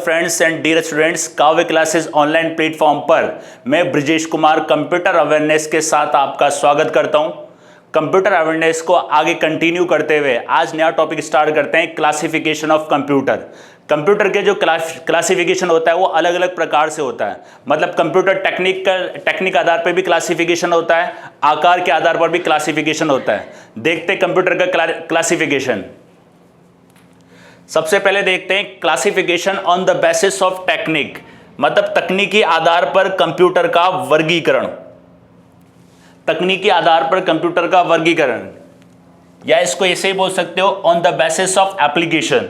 Friends and dear students, काव्य classes online platform पर मैं ब्रिजेश कुमार कंप्यूटर अवेयरनेस के साथ आपका स्वागत करता हूं। कंप्यूटर अवेयरनेस को आगे कंटिन्यू करते हुए आज नया टॉपिक स्टार्ट करते हैं, क्लासिफिकेशन ऑफ कंप्यूटर। कंप्यूटर के जो क्लासिफिकेशन होता है वो अलग अलग प्रकार से होता है। मतलब कंप्यूटर टेक्निक आधार पर भी क्लासिफिकेशन होता है, आकार के आधार पर भी क्लासिफिकेशन होता है। देखते हैं कंप्यूटर का क्लासिफिकेशन। सबसे पहले देखते हैं classification on the basis of technique, मतलब तकनीकी आधार पर कंप्यूटर का वर्गीकरण। तकनीकी आधार पर कंप्यूटर का वर्गीकरण, या इसको ऐसे ही बोल सकते हो on the basis of application.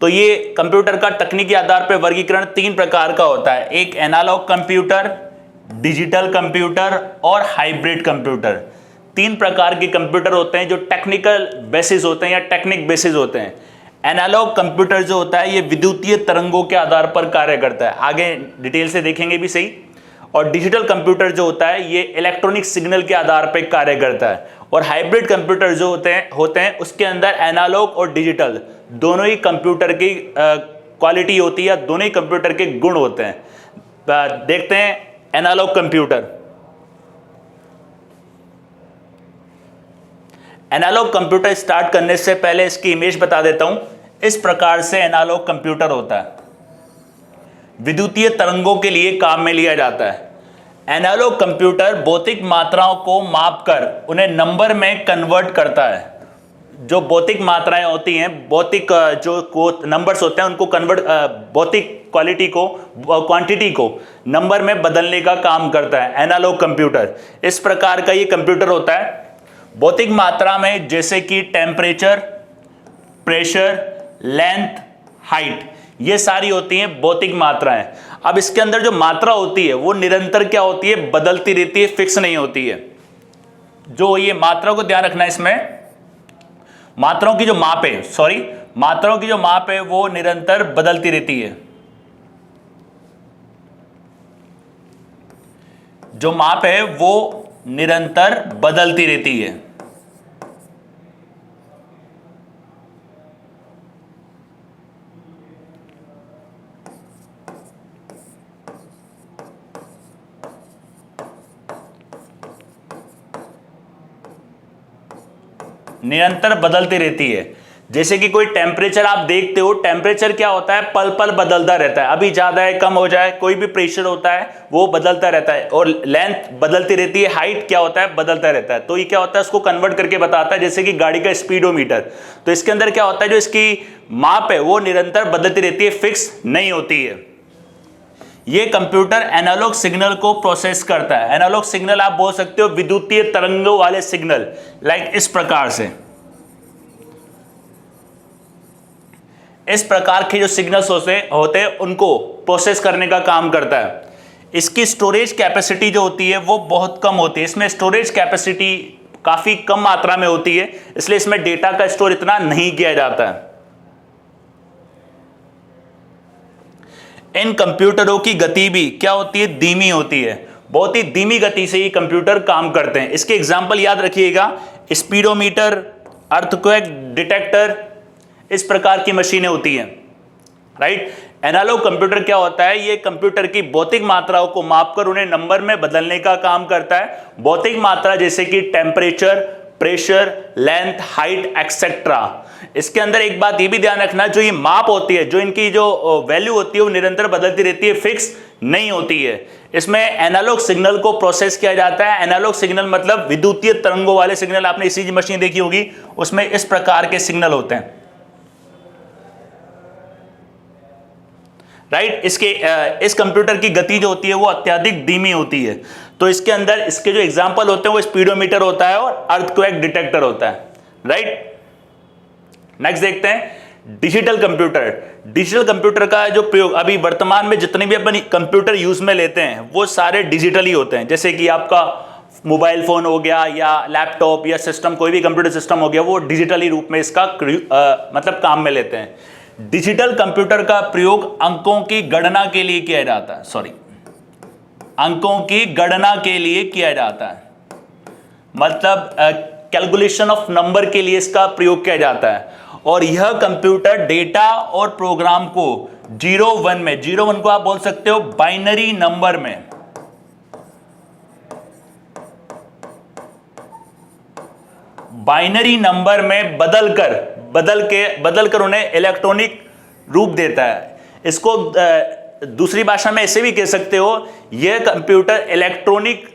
तो ये कंप्यूटर का तकनीकी आधार पर वर्गीकरण तीन प्रकार का होता है। एक एनालॉग कंप्यूटर, डिजिटल कंप्यूटर और हाइब्रिड कंप्यूटर। तीन प्रकार के कंप्यूटर होते हैं जो टेक्निकल बेसिस होते हैं या टेक्निक बेसिस होते हैं। एनालॉग कंप्यूटर जो होता है ये विद्युतीय तरंगों के आधार पर कार्य करता है, आगे डिटेल से देखेंगे भी सही। और डिजिटल कंप्यूटर जो होता है ये इलेक्ट्रॉनिक सिग्नल के आधार पर कार्य करता है। और हाइब्रिड कंप्यूटर जो होते हैं उसके अंदर एनालॉग और डिजिटल दोनों ही कंप्यूटर की क्वालिटी होती है, दोनों ही कंप्यूटर के गुण होते हैं। देखते हैं analog computer. Analog computer start करने से पहले इसकी इमेज बता देता हूं। इस प्रकार से एनालॉग कंप्यूटर होता है, विद्युतीय तरंगों के लिए काम में लिया जाता है। एनालॉग कंप्यूटर भौतिक मात्राओं को मापकर उन्हें नंबर में कन्वर्ट करता है। जो भौतिक मात्राएं होती हैं, भौतिक जो नंबर्स होते हैं उनको कन्वर्ट, भौतिक क्वांटिटी को नंबर में बदलने का काम करता है एनालॉग कंप्यूटर। इस प्रकार का ये कंप्यूटर होता है। भौतिक मात्रा में जैसे कि टेम्परेचर, प्रेशर, लेंथ, हाइट, ये सारी होती हैं भौतिक मात्राएं। अब इसके अंदर जो मात्रा होती है वो निरंतर क्या होती है, बदलती रहती है, फिक्स नहीं होती है। जो ये मात्रा को ध्यान रखना है, इसमें मात्राओं की जो माप है वो निरंतर बदलती रहती है। जो माप है वो निरंतर बदलती रहती है। निरंतर बदलती रहती है। जैसे कि कोई टेम्परेचर आप देखते हो, टेम्परेचर क्या होता है, पल पल बदलता रहता है, अभी ज्यादा है कम हो जाए। कोई भी प्रेशर होता है वो बदलता रहता है। और लेंथ बदलती रहती है, हाइट क्या होता है, बदलता रहता है। तो ये क्या होता है, उसको कन्वर्ट करके बताता है। जैसे कि गाड़ी का स्पीडोमीटर, तो इसके अंदर क्या होता है, जो इसकी माप है वो निरंतर बदलती रहती है, फिक्स नहीं होती है। ये कंप्यूटर एनालॉग सिग्नल को प्रोसेस करता है। एनालॉग सिग्नल आप बोल सकते हो विद्युतीय तरंगों वाले सिग्नल, लाइक इस प्रकार से। इस प्रकार के जो सिग्नल्स होते हैं उनको प्रोसेस करने का काम करता है। इसकी स्टोरेज कैपेसिटी जो होती है वो बहुत कम होती है। इसमें स्टोरेज कैपेसिटी काफी कम मात्रा में होती है, इसलिए इसमें डेटा का स्टोर इतना नहीं किया जाता है। इन कंप्यूटरों की गति भी क्या होती है, धीमी होती है। बहुत ही धीमी गति से ये कंप्यूटर काम करते हैं। इसके एग्जाम्पल याद रखिएगा, स्पीडोमीटर, अर्थक्वेक डिटेक्टर, इस प्रकार की मशीनें होती हैं, राइट। एनालॉग कंप्यूटर क्या होता है, ये कंप्यूटर की भौतिक मात्राओं को मापकर उन्हें नंबर में बदलने का काम करता है। भौतिक मात्रा जैसे कि temperature, pressure, length, height etcetera. इसके अंदर एक बात ये भी ध्यान रखना, जो ये माप होती है, जो इनकी जो वैल्यू होती है वो निरंतर बदलती रहती है, फिक्स नहीं होती है। इसमें एनालॉग सिग्नल को प्रोसेस किया जाता है। एनालॉग सिग्नल मतलब विद्युतीय तरंगों वाले सिग्नल। आपने ईसीजी मशीन देखी होगी, उसमें इस प्रकार के सिग्नल होते हैं, राइट। इस कंप्यूटर की गति जो होती है वो अत्यधिक धीमी होती है। तो इसके अंदर इसके जो एग्जाम्पल होते हैं वो स्पीडोमीटर होता है और अर्थक्वेक डिटेक्टर होता है, राइट। नेक्स्ट देखते हैं डिजिटल कंप्यूटर। डिजिटल कंप्यूटर का जो प्रयोग अभी वर्तमान में जितने भी अपन कंप्यूटर यूज में लेते हैं वो सारे डिजिटल ही होते हैं। जैसे कि आपका मोबाइल फोन हो गया या लैपटॉप या सिस्टम, कोई भी कंप्यूटर सिस्टम हो गया, वो डिजिटली रूप में इसका मतलब काम में लेते हैं। डिजिटल कंप्यूटर का प्रयोग अंकों की गणना के लिए किया जाता है, अंकों की गणना के लिए किया जाता है। मतलब कैलकुलेशन ऑफ नंबर के लिए इसका प्रयोग किया जाता है। और यह कंप्यूटर डेटा और प्रोग्राम को 0 1 में, 0 1 को आप बोल सकते हो बाइनरी नंबर में, बाइनरी नंबर में बदल कर उन्हें इलेक्ट्रॉनिक रूप देता है। इसको दूसरी भाषा में ऐसे भी कह सकते हो, यह कंप्यूटर इलेक्ट्रॉनिक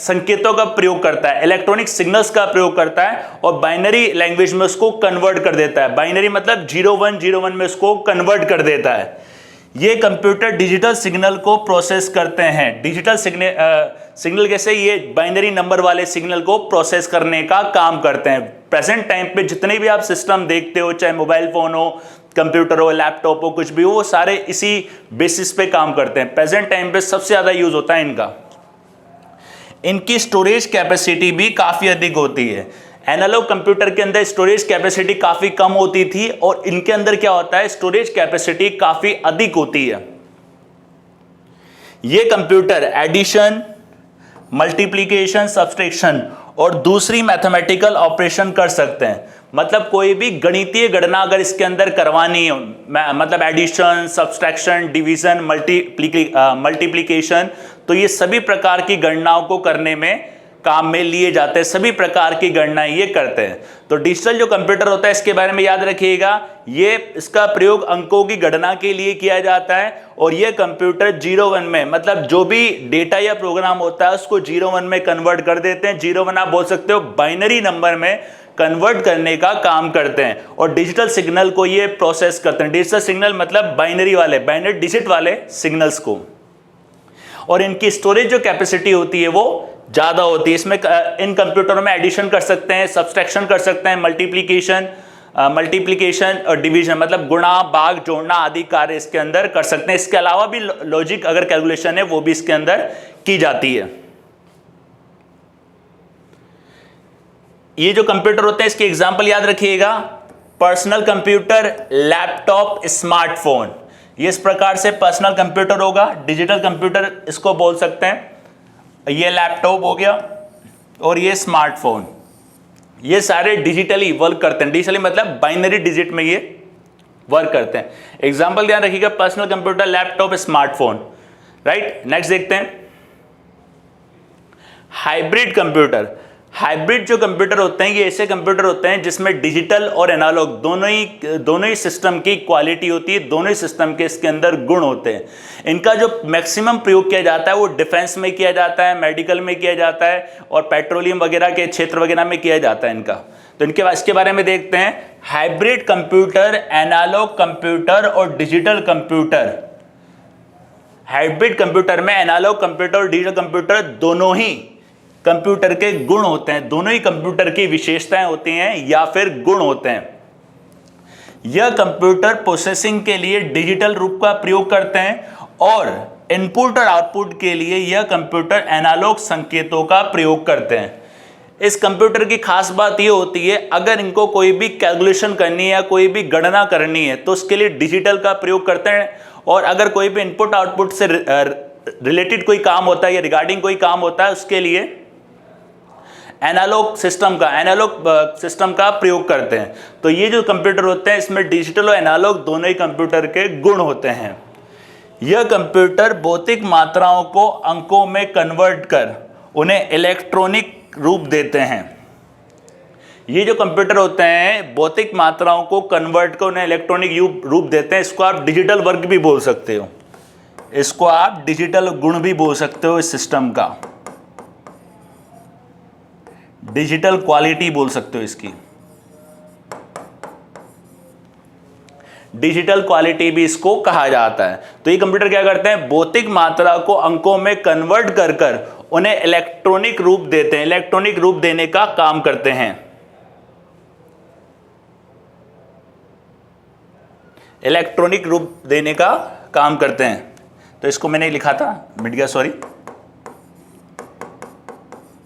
संकेतों का प्रयोग करता है, इलेक्ट्रॉनिक सिग्नल्स का प्रयोग करता है और बाइनरी लैंग्वेज में उसको कन्वर्ट कर देता है। बाइनरी मतलब 0101 में उसको कन्वर्ट कर देता है। ये कंप्यूटर डिजिटल सिग्नल को प्रोसेस करते हैं। डिजिटल सिग्नल कैसे, ये बाइनरी नंबर वाले सिग्नल को प्रोसेस करने का काम करते हैं। प्रेजेंट टाइम पे जितने भी आप सिस्टम देखते हो, चाहे मोबाइल फोन हो, कंप्यूटर हो, लैपटॉप हो, कुछ भी हो, वो सारे इसी बेसिस पे काम करते हैं। प्रेजेंट टाइम पे सबसे ज्यादा यूज होता है इनका। इनकी स्टोरेज कैपेसिटी भी काफी अधिक होती है। एनालॉग कंप्यूटर के अंदर स्टोरेज कैपेसिटी काफी कम होती थी और इनके अंदर क्या होता है, स्टोरेज कैपेसिटी काफी अधिक होती है। ये कंप्यूटर एडिशन, मल्टीप्लिकेशन, सब्सट्रैक्शन और दूसरी मैथमेटिकल ऑपरेशन कर सकते हैं। मतलब कोई भी गणितीय गणना अगर इसके अंदर करवानी हो, मतलब एडिशन, सब्सट्रैक्शन, डिवीजन, मल्टीप्लिकेशन, तो ये सभी प्रकार की गणनाओं को करने में काम में लिए जाते हैं। सभी प्रकार की गणनाएं ये करते हैं। तो डिजिटल जो कंप्यूटर होता है, इसके बारे में याद रखिएगा, ये इसका प्रयोग अंकों की गणना के लिए किया जाता है। और ये कंप्यूटर 0-1 में, मतलब जो भी डेटा या प्रोग्राम होता है उसको 0-1 में कन्वर्ट कर देते हैं। 0-1 आप बोल सकते हो बाइनरी नंबर में कन्वर्ट करने का काम करते हैं और डिजिटल सिग्नल को ये प्रोसेस करते हैं। डिजिटल सिग्नल मतलब बाइनरी डिजिट वाले सिग्नल्स को। और इनकी स्टोरेज जो कैपेसिटी होती है वो ज्यादा होती है। इसमें इन कंप्यूटरों में एडिशन कर सकते हैं, सब्सट्रैक्शन कर सकते हैं, मल्टीप्लिकेशन और डिवीजन मतलब गुणा, भाग, जोड़ना आदि कार्य इसके अंदर कर सकते हैं। इसके अलावा भी लॉजिक अगर कैलकुलेशन है वो भी इसके अंदर की जाती है। ये जो कंप्यूटर होते हैं इसके एग्जाम्पल याद रखिएगा, पर्सनल कंप्यूटर, लैपटॉप, स्मार्टफोन। ये इस प्रकार से पर्सनल कंप्यूटर होगा। डिजिटल कंप्यूटर इसको बोल सकते हैं। ये लैपटॉप हो गया और ये स्मार्टफोन, ये सारे डिजिटली वर्क करते हैं। डिजिटली मतलब बाइनरी डिजिट में ये वर्क करते हैं। एग्जांपल ध्यान रखिएगा, personal computer, laptop, smartphone. Right, next देखते हैं हाइब्रिड कंप्यूटर। हाइब्रिड जो कंप्यूटर होते हैं ये ऐसे कंप्यूटर होते हैं जिसमें डिजिटल और एनालॉग दोनों ही सिस्टम की क्वालिटी होती है, दोनों ही सिस्टम के इसके अंदर गुण होते हैं। इनका जो मैक्सिमम प्रयोग किया जाता है वो डिफेंस में किया जाता है, मेडिकल में किया जाता है और पेट्रोलियम वगैरह के क्षेत्र वगैरह में किया जाता है इनका। तो इसके बारे में देखते हैं। हाइब्रिड कंप्यूटर, एनालॉग कंप्यूटर और डिजिटल कंप्यूटर। हाइब्रिड कंप्यूटर में एनालॉग कंप्यूटर और डिजिटल कंप्यूटर दोनों ही कंप्यूटर के गुण होते हैं, दोनों ही कंप्यूटर की विशेषताएं होती हैं या फिर गुण होते हैं। यह कंप्यूटर प्रोसेसिंग के लिए डिजिटल रूप का प्रयोग करते हैं और इनपुट और आउटपुट के लिए यह कंप्यूटर एनालॉग संकेतों का प्रयोग करते हैं। इस कंप्यूटर की खास बात यह होती है, अगर इनको कोई भी कैलकुलेशन करनी है या कोई भी गणना करनी है तो उसके लिए डिजिटल का प्रयोग करते हैं। और अगर कोई भी इनपुट आउटपुट से रिलेटेड कोई काम होता है या रिगार्डिंग कोई काम होता है उसके लिए एनालॉग सिस्टम का प्रयोग करते हैं। तो ये जो कंप्यूटर होते हैं इसमें डिजिटल और एनालॉग दोनों ही कंप्यूटर के गुण होते हैं। यह कंप्यूटर भौतिक मात्राओं को अंकों में कन्वर्ट कर उन्हें इलेक्ट्रॉनिक रूप देते हैं। ये जो कंप्यूटर होते हैं भौतिक मात्राओं को कन्वर्ट कर उन्हें इलेक्ट्रॉनिक रूप देते हैं। इसको आप डिजिटल वर्क भी बोल सकते हो, इसको आप डिजिटल गुण भी बोल सकते हो। इस सिस्टम का डिजिटल क्वालिटी बोल सकते हो, इसकी डिजिटल क्वालिटी भी इसको कहा जाता है। तो ये कंप्यूटर क्या करते हैं, भौतिक मात्रा को अंकों में कन्वर्ट कर कर उन्हें इलेक्ट्रॉनिक रूप देते हैं, इलेक्ट्रॉनिक रूप देने का काम करते हैं। इलेक्ट्रॉनिक रूप देने का काम करते हैं। तो इसको मैंने लिखा था, मिट गया, sorry,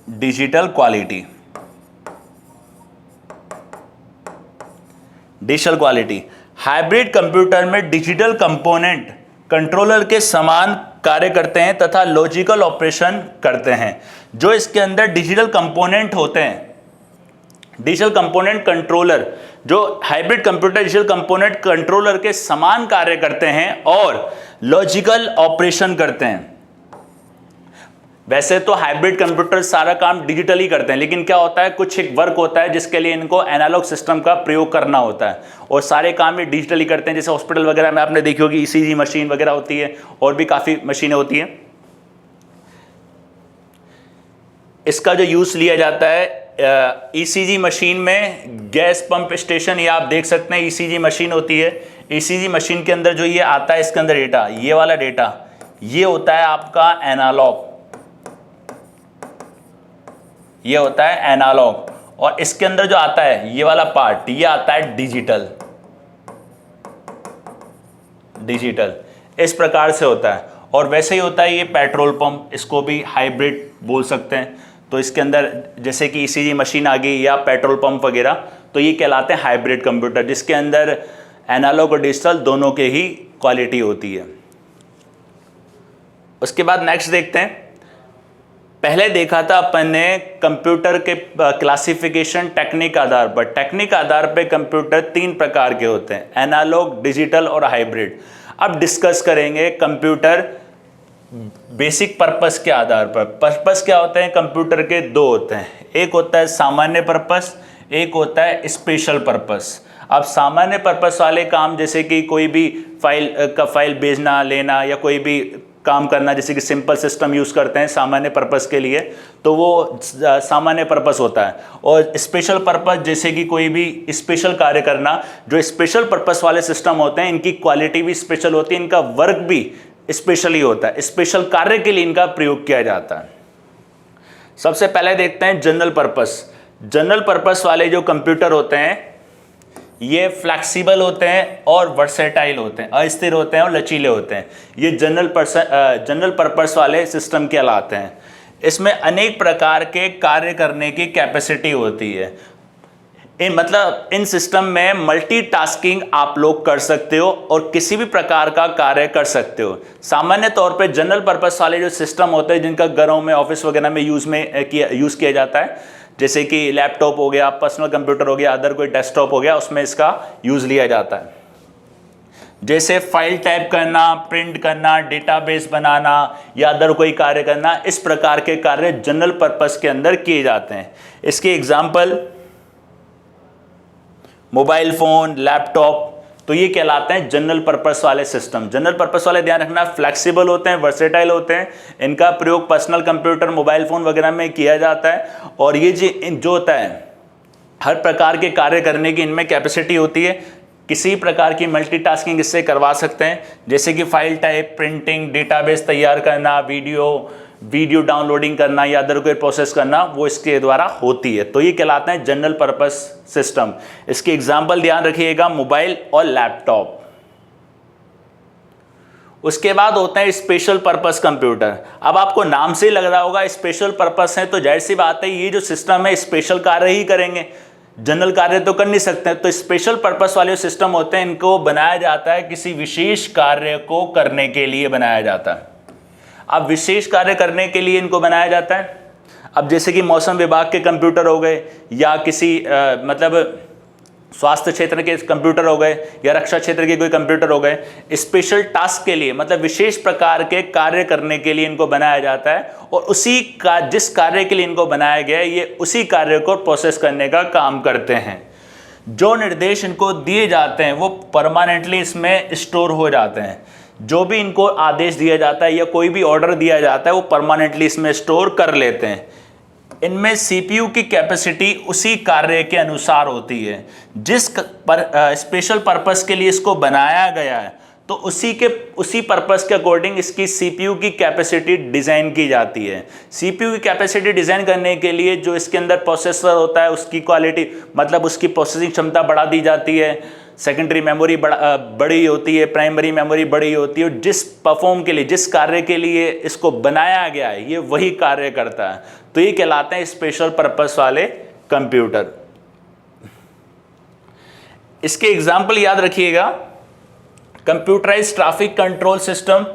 digital quality. Digital quality hybrid computer में डिजिटल कंपोनेंट कंट्रोलर के समान कार्य करते हैं तथा लॉजिकल ऑपरेशन करते हैं। जो इसके अंदर डिजिटल कंपोनेंट होते हैं, डिजिटल कंपोनेंट कंट्रोलर जो hybrid computer digital component controller के समान कार्य करते हैं और लॉजिकल ऑपरेशन करते हैं। वैसे तो हाइब्रिड कंप्यूटर सारा काम डिजिटली करते हैं, लेकिन क्या होता है, कुछ एक वर्क होता है जिसके लिए इनको एनालॉग सिस्टम का प्रयोग करना होता है और सारे काम ये डिजिटली करते हैं। जैसे हॉस्पिटल वगैरह में आपने देखी होगी ईसीजी मशीन वगैरह होती है और भी काफ़ी मशीनें होती हैं। इसका जो यूज़ लिया जाता है ईसीजी मशीन में, गैस पंप स्टेशन, ये आप देख सकते हैं ईसीजी मशीन होती है। ईसीजी मशीन के अंदर जो ये आता है, इसके अंदर डेटा, ये वाला डेटा ये होता है आपका एनालॉग, ये होता है एनालॉग, और इसके अंदर जो आता है ये वाला पार्ट, ये आता है डिजिटल। डिजिटल इस प्रकार से होता है। और वैसे ही होता है ये पेट्रोल पंप, इसको भी हाइब्रिड बोल सकते हैं। तो इसके अंदर जैसे कि ईसीजी मशीन आ गई या पेट्रोल पंप वगैरह, तो ये कहलाते हैं हाइब्रिड कंप्यूटर, जिसके अंदर एनालॉग और डिजिटल दोनों के ही क्वालिटी होती है। उसके बाद नेक्स्ट देखते हैं। पहले देखा था अपन ने कंप्यूटर के क्लासिफिकेशन टेक्निक आधार पर। टेक्निक आधार पर कंप्यूटर 3 प्रकार के होते हैं, एनालॉग, डिजिटल और हाइब्रिड। अब डिस्कस करेंगे कंप्यूटर बेसिक पर्पस के आधार पर। पर्पस क्या होते हैं कंप्यूटर के? 2 होते हैं, एक होता है सामान्य पर्पस, एक होता है स्पेशल पर्पस। अब सामान्य पर्पस वाले काम जैसे कि कोई भी फाइल भेजना लेना या कोई भी काम करना, जैसे कि सिंपल सिस्टम यूज़ करते हैं सामान्य पर्पस के लिए, तो वो सामान्य पर्पस होता है। और स्पेशल पर्पस जैसे कि कोई भी स्पेशल कार्य करना, जो स्पेशल पर्पस वाले सिस्टम होते हैं इनकी क्वालिटी भी स्पेशल होती है, इनका वर्क भी स्पेशली होता है, स्पेशल कार्य के लिए इनका प्रयोग किया जाता है। सबसे पहले देखते हैं जनरल पर्पस। जनरल पर्पस वाले जो कंप्यूटर होते हैं ये फ्लैक्सिबल होते हैं और वर्सेटाइल होते हैं, अस्थिर होते हैं और लचीले होते हैं। ये जनरल पर्पस वाले सिस्टम कहलाते हैं। इसमें अनेक प्रकार के कार्य करने की कैपेसिटी होती है। इन सिस्टम में मल्टीटास्किंग आप लोग कर सकते हो और किसी भी प्रकार का कार्य कर सकते हो। सामान्य तौर पे जनरल पर्पस वाले जो सिस्टम होते हैं जिनका घरों में, ऑफिस वगैरह में यूज़ किया जाता है, जैसे कि लैपटॉप हो गया, पर्सनल कंप्यूटर हो गया, अदर कोई डेस्कटॉप हो गया, उसमें इसका यूज़ लिया जाता है। जैसे फाइल टाइप करना, प्रिंट करना, डेटाबेस बनाना या अदर कोई कार्य करना, इस प्रकार के कार्य जनरल पर्पस के अंदर किए जाते हैं। इसके एग्जाम्पल मोबाइल फ़ोन, लैपटॉप, तो ये कहलाते हैं जनरल पर्पस वाले सिस्टम। जनरल पर्पस वाले ध्यान रखना फ्लेक्सिबल होते हैं, वर्सेटाइल होते हैं, इनका प्रयोग पर्सनल कंप्यूटर, मोबाइल फ़ोन वगैरह में किया जाता है। और ये जो होता है हर प्रकार के कार्य करने की इनमें कैपेसिटी होती है। किसी प्रकार की मल्टीटास्किंग इससे करवा सकते हैं, जैसे कि फाइल टाइप, प्रिंटिंग, डेटाबेस तैयार करना, वीडियो डाउनलोडिंग करना या अदर कोई प्रोसेस करना, वो इसके द्वारा होती है। तो ये कहलाते हैं जनरल पर्पस सिस्टम। इसके एग्जाम्पल ध्यान रखिएगा, मोबाइल और लैपटॉप। उसके बाद होते हैं स्पेशल पर्पस कंप्यूटर। अब आपको नाम से ही लग रहा होगा स्पेशल पर्पस है, तो जाहिर सी बात है ये जो सिस्टम है स्पेशल कार्य ही करेंगे, जनरल कार्य तो कर नहीं सकते। तो स्पेशल पर्पस वाले सिस्टम होते हैं, इनको बनाया जाता है किसी विशेष कार्य को करने के लिए बनाया जाता है। अब विशेष कार्य करने के लिए इनको बनाया जाता है। अब जैसे कि मौसम विभाग के कंप्यूटर हो गए या किसी मतलब स्वास्थ्य क्षेत्र के कंप्यूटर हो गए या रक्षा क्षेत्र के कोई कंप्यूटर हो गए, स्पेशल टास्क के लिए मतलब विशेष प्रकार के कार्य करने के लिए इनको बनाया जाता है। और जिस कार्य के लिए इनको बनाया गया है ये उसी कार्य को प्रोसेस करने का काम करते हैं। जो निर्देश इनको दिए जाते हैं वो परमानेंटली इसमें स्टोर हो जाते हैं। जो भी इनको आदेश दिया जाता है या कोई भी ऑर्डर दिया जाता है वो परमानेंटली इसमें स्टोर कर लेते हैं। इनमें सीपीयू की कैपेसिटी उसी कार्य के अनुसार होती है। जिस स्पेशल पर्पस के लिए इसको बनाया गया है तो उसी पर्पस के अकॉर्डिंग इसकी सीपीयू की कैपेसिटी डिज़ाइन की जाती है। सीपीयू की कैपेसिटी डिज़ाइन करने के लिए जो इसके अंदर प्रोसेसर होता है उसकी क्वालिटी मतलब उसकी प्रोसेसिंग क्षमता बढ़ा दी जाती है। सेकेंडरी मेमोरी बड़ी होती है, प्राइमरी मेमोरी बड़ी होती है। जिस परफॉर्म के लिए, जिस कार्य के लिए इसको बनाया गया है ये वही कार्य करता है। तो ये कहलाते हैं स्पेशल पर्पस वाले कंप्यूटर। इसके एग्जाम्पल याद रखिएगा, computerized traffic control system,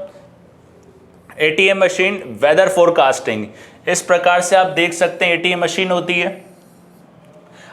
ATM machine, weather forecasting. इस प्रकार से आप देख सकते हैं एटीएम मशीन होती है।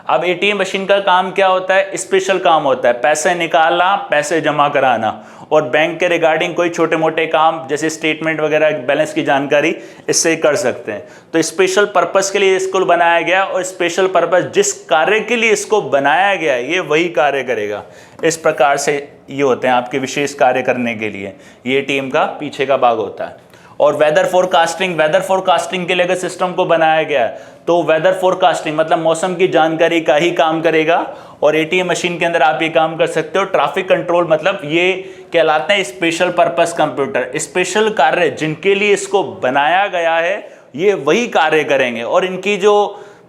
अब एटीएम मशीन का काम क्या होता है? स्पेशल काम होता है, पैसे निकालना, पैसे जमा कराना, और बैंक के रिगार्डिंग कोई छोटे मोटे काम जैसे स्टेटमेंट वगैरह, बैलेंस की जानकारी इससे कर सकते हैं। तो स्पेशल पर्पस के लिए इसको बनाया गया, और स्पेशल पर्पस जिस कार्य के लिए इसको बनाया गया ये वही कार्य करेगा। इस प्रकार से ये होते हैं आपके विशेष कार्य करने के लिए, ये एटीएम का पीछे का भाग होता है। और वेदर फोरकास्टिंग के लिए अगर सिस्टम को बनाया गया तो वेदर फोरकास्टिंग मतलब मौसम की जानकारी का ही काम करेगा, और एटीएम मशीन के अंदर आप ये काम कर सकते हो। ट्रैफिक कंट्रोल मतलब ये कहलाते हैं स्पेशल पर्पस कंप्यूटर। स्पेशल कार्य जिनके लिए इसको बनाया गया है ये वही कार्य करेंगे, और इनकी जो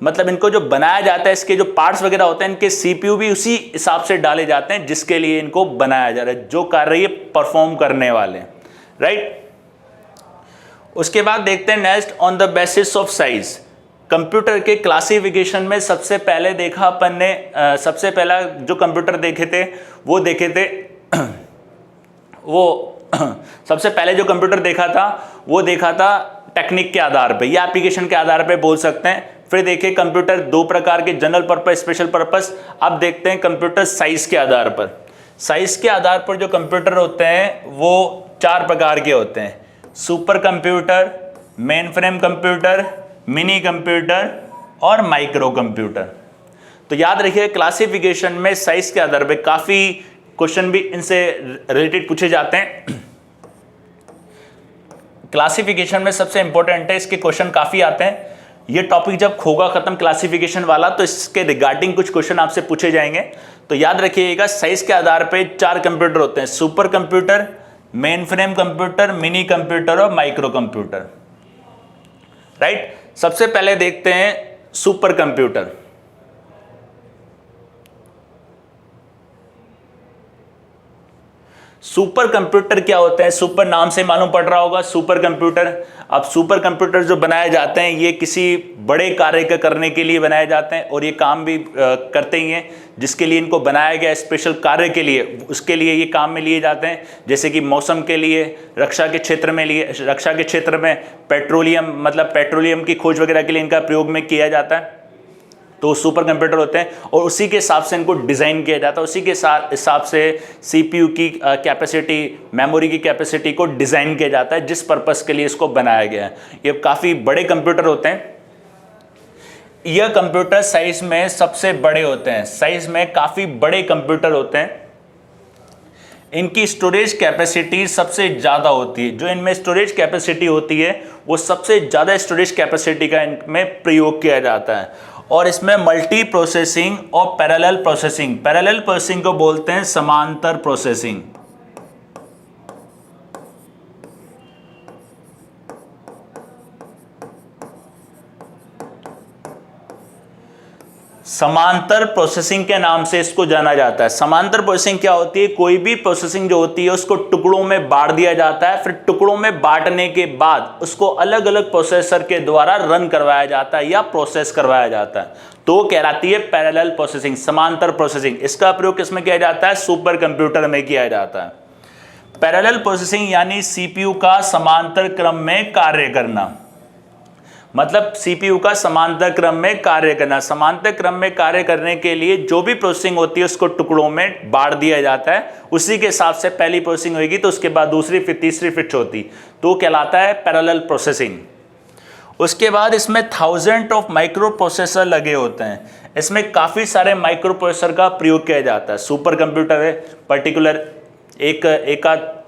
मतलब इनको जो बनाया जाता है, इसके जो पार्ट्स वगैरह होते हैं, इनके सीपीयू भी उसी हिसाब से डाले जाते हैं जिसके लिए इनको बनाया जा रहा है, जो कार्य ये परफॉर्म करने वाले हैं, राइट। उसके बाद देखते हैं next, on the basis of size. Computer के क्लासिफिकेशन में सबसे पहले देखा अपन ने, सबसे पहला जो कंप्यूटर देखे थे वो सबसे पहले जो कंप्यूटर देखा था टेक्निक के आधार पे या एप्लीकेशन के आधार पे बोल सकते हैं। फिर देखे कंप्यूटर दो प्रकार के, जनरल पर्पस, स्पेशल पर्पस। अब देखते हैं कंप्यूटर साइज के आधार पर। साइज के आधार पर जो कंप्यूटर होते हैं वो 4 प्रकार के होते हैं: super computer, mainframe computer, mini computer और माइक्रो कंप्यूटर। तो याद रखिए क्लासिफिकेशन में साइज के आधार पे काफी क्वेश्चन भी इनसे रिलेटेड पूछे जाते हैं। क्लासिफिकेशन में सबसे इंपॉर्टेंट है, इसके क्वेश्चन काफी आते हैं। ये टॉपिक जब होगा खत्म क्लासिफिकेशन वाला तो इसके रिगार्डिंग कुछ क्वेश्चन आपसे पूछे जाएंगे। तो याद रखिएगा साइज के आधार पे 4 कंप्यूटर होते हैं: super computer, mainframe computer, mini computer और माइक्रो कंप्यूटर, राइट। सबसे पहले देखते हैं सुपर कंप्यूटर। सुपर कंप्यूटर क्या होता है? सुपर नाम से मालूम पड़ रहा होगा, सुपर कंप्यूटर। अब सुपर कंप्यूटर जो बनाए जाते हैं ये किसी बड़े कार्य का करने के लिए बनाए जाते हैं, और ये काम भी करते ही हैं जिसके लिए इनको बनाया गया स्पेशल कार्य के लिए, उसके लिए ये काम में लिए जाते हैं। जैसे कि मौसम के लिए, रक्षा के क्षेत्र में पेट्रोलियम मतलब पेट्रोलियम की खोज वगैरह के लिए इनका प्रयोग में किया जाता है। तो सुपर कंप्यूटर होते हैं, और उसी के हिसाब से इनको डिज़ाइन किया जाता है, उसी के हिसाब से सीपीयू की कैपेसिटी, मेमोरी की कैपेसिटी को डिज़ाइन किया जाता है जिस पर्पस के लिए इसको बनाया गया है। ये काफ़ी बड़े कंप्यूटर होते हैं। यह कंप्यूटर साइज में सबसे बड़े होते हैं, साइज में काफ़ी बड़े कंप्यूटर होते हैं। इनकी स्टोरेज कैपेसिटी सबसे ज़्यादा होती है। जो इनमें स्टोरेज कैपेसिटी होती है वो सबसे ज़्यादा स्टोरेज कैपेसिटी का इनमें प्रयोग किया जाता है। और इसमें मल्टी प्रोसेसिंग और पैरेलल प्रोसेसिंग को बोलते हैं समांतर प्रोसेसिंग। समांतर प्रोसेसिंग के नाम से इसको जाना जाता है। समांतर प्रोसेसिंग क्या होती है? कोई भी प्रोसेसिंग जो होती है उसको टुकड़ों में बांट दिया जाता है, फिर टुकड़ों में बांटने के बाद उसको अलग अलग प्रोसेसर के द्वारा रन करवाया जाता है या प्रोसेस करवाया जाता है। तो कहलाती है पैरेलल प्रोसेसिंग, समांतर प्रोसेसिंग। इसका प्रयोग किसमें किया जाता है? सुपर कंप्यूटर में किया जाता है। पैरेलल प्रोसेसिंग यानी सीपीयू का समांतर क्रम में कार्य करना, मतलब सीपीयू का समांतर क्रम में कार्य करना। समांतर क्रम में कार्य करने के लिए जो भी प्रोसेसिंग होती है उसको टुकड़ों में बांट दिया जाता है, उसी के हिसाब से पहली प्रोसेसिंग होगी तो उसके बाद दूसरी, फिर तीसरी, फिर चौथी, तो कहलाता है पैरेलल प्रोसेसिंग। उसके बाद इसमें 1000 ऑफ माइक्रो प्रोसेसर लगे होते हैं। इसमें काफ़ी सारे माइक्रो प्रोसेसर का प्रयोग किया जाता है। सुपर कंप्यूटर है पर्टिकुलर एक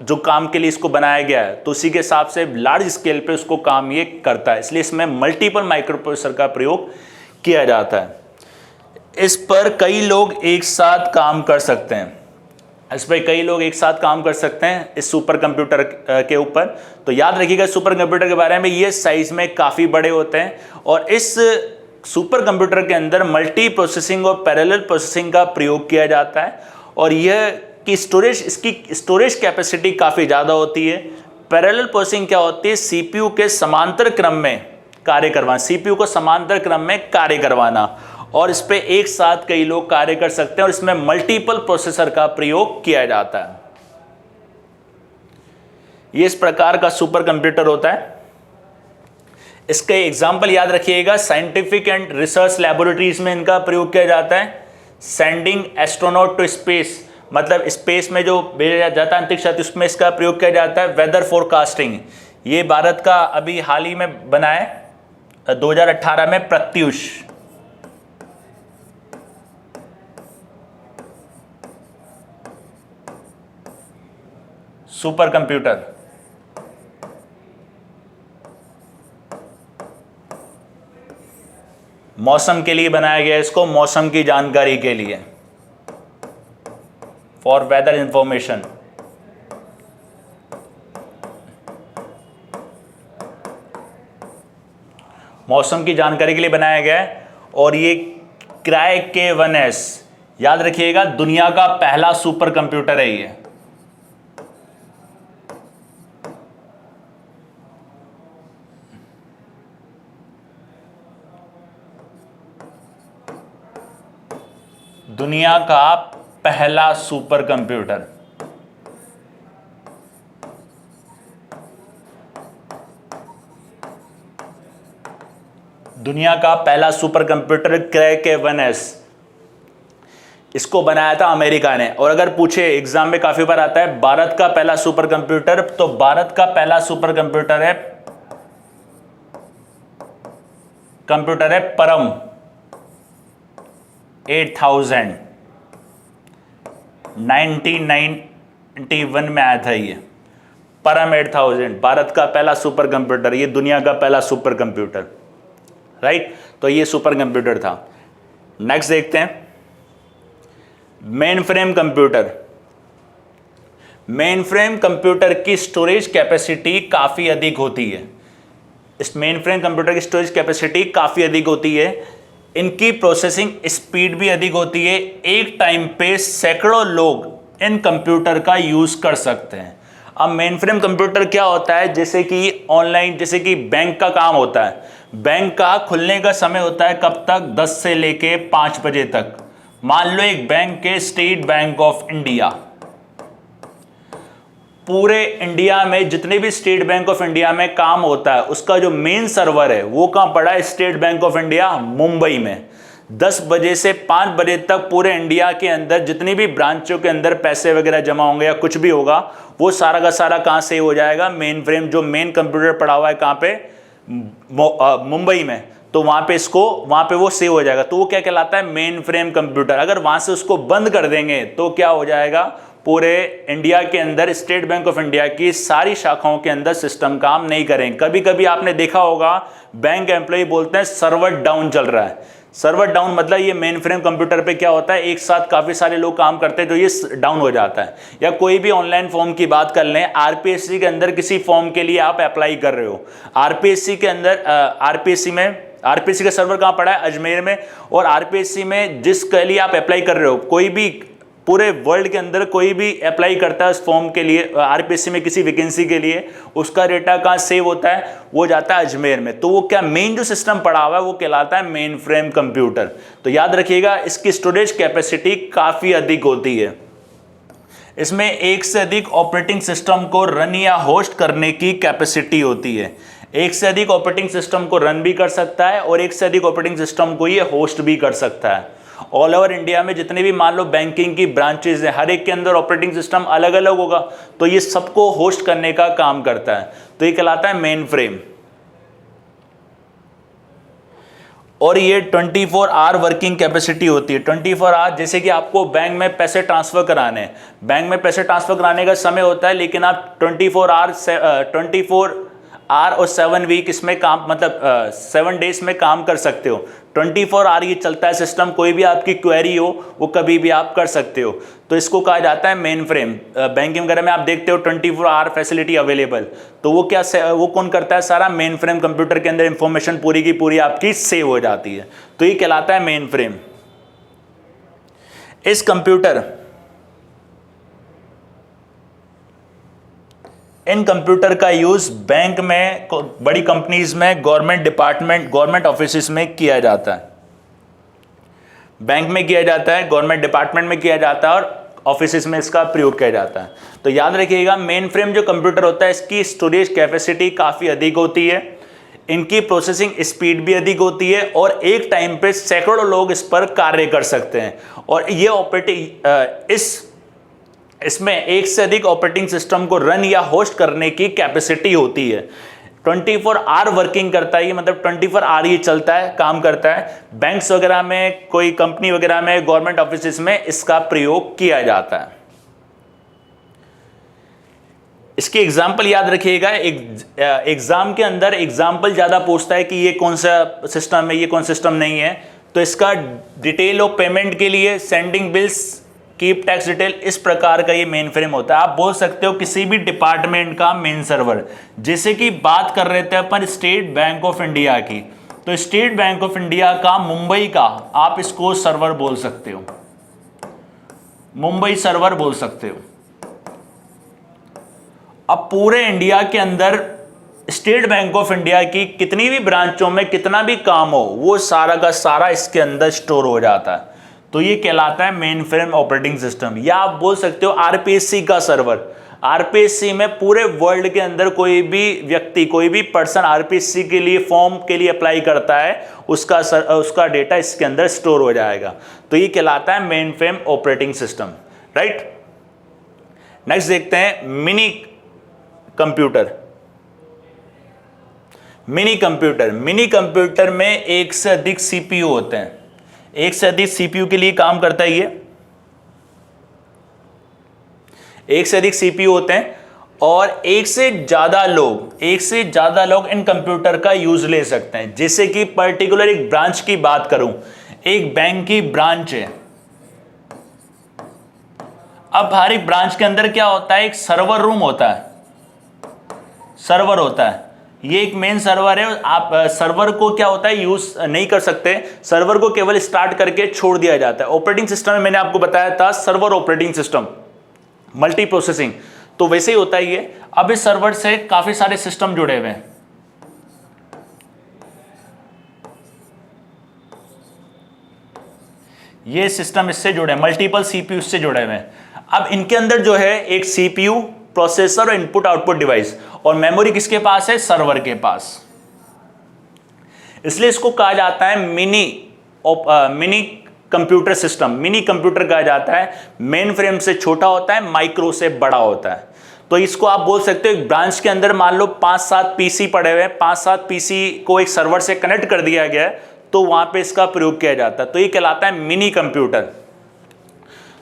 जो काम के लिए इसको बनाया गया है, तो उसी के हिसाब से लार्ज स्केल पे उसको काम ये करता है, इसलिए इसमें मल्टीपल माइक्रो प्रोसेसर का प्रयोग किया जाता है। इस पर कई लोग एक साथ काम कर सकते हैं। इस सुपर कंप्यूटर के ऊपर। तो याद रखिएगा सुपर कंप्यूटर के बारे में, ये साइज में काफ़ी बड़े होते हैं, और इस सुपर कंप्यूटर के अंदर मल्टी प्रोसेसिंग और पैरेलल प्रोसेसिंग का प्रयोग किया जाता है। और यह कि इसकी स्टोरेज कैपेसिटी काफ़ी ज़्यादा होती है। पैरेलल प्रोसेसिंग क्या होती है? सीपीयू के समांतर क्रम में कार्य करवाना, सीपीयू को समांतर क्रम में कार्य करवाना, और इस पे एक साथ कई लोग कार्य कर सकते हैं, और इसमें मल्टीपल प्रोसेसर का प्रयोग किया जाता है। ये इस प्रकार का सुपर कंप्यूटर होता है। इसके एग्जाम्पल याद रखिएगा, साइंटिफिक एंड रिसर्च लेबोरेटरीज में इनका प्रयोग किया जाता है। सेंडिंग एस्ट्रोनॉट टू स्पेस, मतलब स्पेस में जो भेजा जाता है अंतरिक्ष यात्री, उसमें इसका प्रयोग किया जाता है। वेदर फोरकास्टिंग, ये भारत का अभी हाल ही में बना है 2018 में प्रत्युष। सुपर कंप्यूटर, मौसम के लिए बनाया गया इसको, मौसम की जानकारी के लिए, फॉर वेदर इंफॉर्मेशन। मौसम की जानकारी के लिए बनाया गया है। और ये क्राई K1S, याद रखिएगा दुनिया का पहला सुपर कंप्यूटर है ये। दुनिया का पहला सुपर कंप्यूटर। दुनिया का पहला सुपर कंप्यूटर क्राई K1S, इसको बनाया था अमेरिका ने। और अगर पूछे एग्जाम में काफी बार आता है भारत का पहला सुपर कंप्यूटर, तो भारत का पहला सुपर कंप्यूटर है परम 8000, 1991 में आया था ये परम 8000, भारत का पहला सुपर कंप्यूटर, ये दुनिया का पहला सुपर कंप्यूटर, राइट। तो ये सुपर कंप्यूटर था। नेक्स्ट देखते हैं main frame computer. Mainframe computer की स्टोरेज कैपेसिटी काफ़ी अधिक होती है। इस मेन फ्रेम कंप्यूटर की स्टोरेज कैपेसिटी काफ़ी अधिक होती है। इनकी प्रोसेसिंग स्पीड भी अधिक होती है। एक टाइम पे सैकड़ों लोग इन कंप्यूटर का यूज़ कर सकते हैं। अब मेन फ्रेम कंप्यूटर क्या होता है, जैसे कि ऑनलाइन, जैसे कि बैंक का काम होता है, बैंक का खुलने का समय होता है कब तक, 10 से लेके 5 बजे तक। मान लो एक बैंक के स्टेट बैंक ऑफ इंडिया, पूरे इंडिया में जितने भी स्टेट बैंक ऑफ इंडिया में काम होता है, उसका जो मेन सर्वर है वो कहाँ पड़ा है, state bank of India Mumbai में। 10 बजे से 5 बजे तक पूरे इंडिया के अंदर जितनी भी ब्रांचों के अंदर पैसे वगैरह जमा होंगे या कुछ भी होगा, वो सारा का सारा कहाँ सेव हो जाएगा, मेन फ्रेम, जो मेन कंप्यूटर पड़ा हुआ है कहाँ पे, मुंबई में। तो वहाँ पे वो सेव हो जाएगा। तो वो क्या कहलाता है, मेन फ्रेम कंप्यूटर। अगर वहाँ से उसको बंद कर देंगे तो क्या हो जाएगा, पूरे इंडिया के अंदर स्टेट बैंक ऑफ इंडिया की सारी शाखाओं के अंदर सिस्टम काम नहीं करेंगे। कभी कभी आपने देखा होगा बैंक एम्प्लॉय बोलते हैं सर्वर डाउन चल रहा है। सर्वर डाउन मतलब ये मेन फ्रेम कंप्यूटर पे क्या होता है, एक साथ काफ़ी सारे लोग काम करते हैं तो ये डाउन हो जाता है। या कोई भी ऑनलाइन फॉर्म की बात कर लें, आरपीएससी के अंदर किसी फॉर्म के लिए आप अप्लाई कर रहे हो, आरपीएससी के अंदर आरपीएससी का सर्वर कहाँ पड़ा है, अजमेर में। और आरपीएससी में जिसके लिए आप अप्लाई कर रहे हो, कोई भी पूरे वर्ल्ड के अंदर कोई भी अप्लाई करता है उस फॉर्म के लिए, आरपीएससी में किसी वैकेंसी के लिए, उसका डेटा कहाँ सेव होता है, वो जाता है अजमेर में। तो वो क्या, मेन जो सिस्टम पड़ा हुआ है वो कहलाता है मेन फ्रेम कंप्यूटर। तो याद रखिएगा इसकी स्टोरेज कैपेसिटी काफ़ी अधिक होती है। इसमें एक से अधिक ऑपरेटिंग सिस्टम को रन या होस्ट करने की कैपेसिटी होती है। एक से अधिक ऑपरेटिंग सिस्टम को रन भी कर सकता है और एक से अधिक ऑपरेटिंग सिस्टम को ये होस्ट भी कर सकता है। ऑल ओवर इंडिया में जितने भी मान लो बैंकिंग की ब्रांचेज हैं, हर एक के अंदर ऑपरेटिंग सिस्टम अलग अलग होगा, तो ये सबको होस्ट करने का काम करता है। तो ये कहलाता है मेन फ्रेम। और ये 24 आवर वर्किंग कैपेसिटी होती है। 24 आवर, जैसे कि आपको बैंक में पैसे ट्रांसफर कराने हैं, बैंक में पैसे ट्रांसफर कराने का समय होता है, लेकिन आप 24 आवर और 7 वीक इसमें काम, मतलब 7 डेज में काम कर सकते हो। 24 आवर ये चलता है सिस्टम, कोई भी आपकी क्वेरी हो वो कभी भी आप कर सकते हो। तो इसको कहा जाता है मेन फ्रेम। बैंकिंग वगैरह में आप देखते हो 24 आवर फैसिलिटी अवेलेबल, तो वो क्या, वो कौन करता है, सारा मेन फ्रेम कंप्यूटर के अंदर इंफॉर्मेशन पूरी की पूरी आपकी सेव हो जाती है। तो ये कहलाता है मेन फ्रेम। इन कंप्यूटर का यूज बैंक में, बड़ी कंपनीज में, गवर्नमेंट डिपार्टमेंट, गवर्नमेंट ऑफिस में किया जाता है। बैंक में किया जाता है, गवर्नमेंट डिपार्टमेंट में किया जाता है और ऑफिस में इसका प्रयोग किया जाता है। तो याद रखिएगा मेन फ्रेम जो कंप्यूटर होता है इसकी स्टोरेज कैपेसिटी काफ़ी अधिक होती है। इनकी प्रोसेसिंग स्पीड भी अधिक होती है और एक टाइम पे सैकड़ों लोग इस पर कार्य कर सकते हैं। और ये ऑपरेटिंग इसमें एक से अधिक ऑपरेटिंग सिस्टम को रन या होस्ट करने की कैपेसिटी होती है। 24 आवर वर्किंग करता है ये, मतलब 24 आवर ये चलता है, काम करता है। बैंक्स वगैरह में, कोई कंपनी वगैरह में, गवर्नमेंट ऑफिस में इसका प्रयोग किया जाता है। इसकी एग्जाम्पल याद रखिएगा, एग्जाम के अंदर एग्जाम्पल ज्यादा पूछता है कि ये कौन सा सिस्टम है, ये कौन सिस्टम नहीं है। तो इसका डिटेल ऑफ पेमेंट के लिए sending bills, keep tax detail, इस प्रकार का ये मेन फ्रेम होता है। आप बोल सकते हो किसी भी डिपार्टमेंट का मेन सर्वर। जैसे कि बात कर रहे थे अपन स्टेट बैंक ऑफ इंडिया की, तो स्टेट बैंक ऑफ इंडिया का मुंबई का आप इसको सर्वर बोल सकते हो, मुंबई सर्वर बोल सकते हो। अब पूरे इंडिया के अंदर स्टेट बैंक ऑफ इंडिया की कितनी भी ब्रांचों में कितना भी काम हो, वो सारा का सारा इसके अंदर स्टोर हो जाता है। तो ये कहलाता है मेन फ्रेम ऑपरेटिंग सिस्टम। या आप बोल सकते हो आरपीएससी का सर्वर। आरपीएससी में पूरे वर्ल्ड के अंदर कोई भी व्यक्ति, कोई भी पर्सन आरपीएससी के लिए फॉर्म के लिए अप्लाई करता है, उसका डेटा इसके अंदर स्टोर हो जाएगा। तो ये कहलाता है main frame operating system, right. Next देखते हैं mini computer. Mini computer, mini computer में एक से अधिक सीपीयू होते हैं। एक से अधिक सीपीयू के लिए काम करता है ये, एक से अधिक सीपीयू होते हैं और एक से ज्यादा लोग इन कंप्यूटर का यूज ले सकते हैं। जैसे कि पर्टिकुलर एक ब्रांच की बात करूं, एक बैंक की ब्रांच है। अब हर एक ब्रांच के अंदर क्या होता है, एक सर्वर रूम होता है, सर्वर होता है। ये एक मेन सर्वर है। आप सर्वर को क्या होता है यूज नहीं कर सकते, सर्वर को केवल स्टार्ट करके छोड़ दिया जाता है। ऑपरेटिंग सिस्टम में मैंने आपको बताया था server operating system, multi processing, तो वैसे ही होता है ये। अब इस सर्वर से काफी सारे सिस्टम जुड़े हुए हैं। ये सिस्टम इससे जुड़े हैं, मल्टीपल सीपीयू इससे जुड़े हुए हैं। अब इनके अंदर जो है एक सीपीयू, प्रोसेसर और इनपुट आउटपुट डिवाइस, और मेमोरी किसके पास है, सर्वर के पास। इसलिए इसको कहा जाता है mini computer system. Mini computer कहा जाता है, मेन फ्रेम से छोटा होता है, माइक्रो से बड़ा होता है। तो इसको आप बोल सकते हो एक ब्रांच के अंदर मान लो 5-7 पीसी पड़े हुए हैं, 5-7 पीसी को एक सर्वर से कनेक्ट कर दिया गया है, तो वहां पे इसका प्रयोग किया जाता है। तो ये कहलाता है मिनी कंप्यूटर।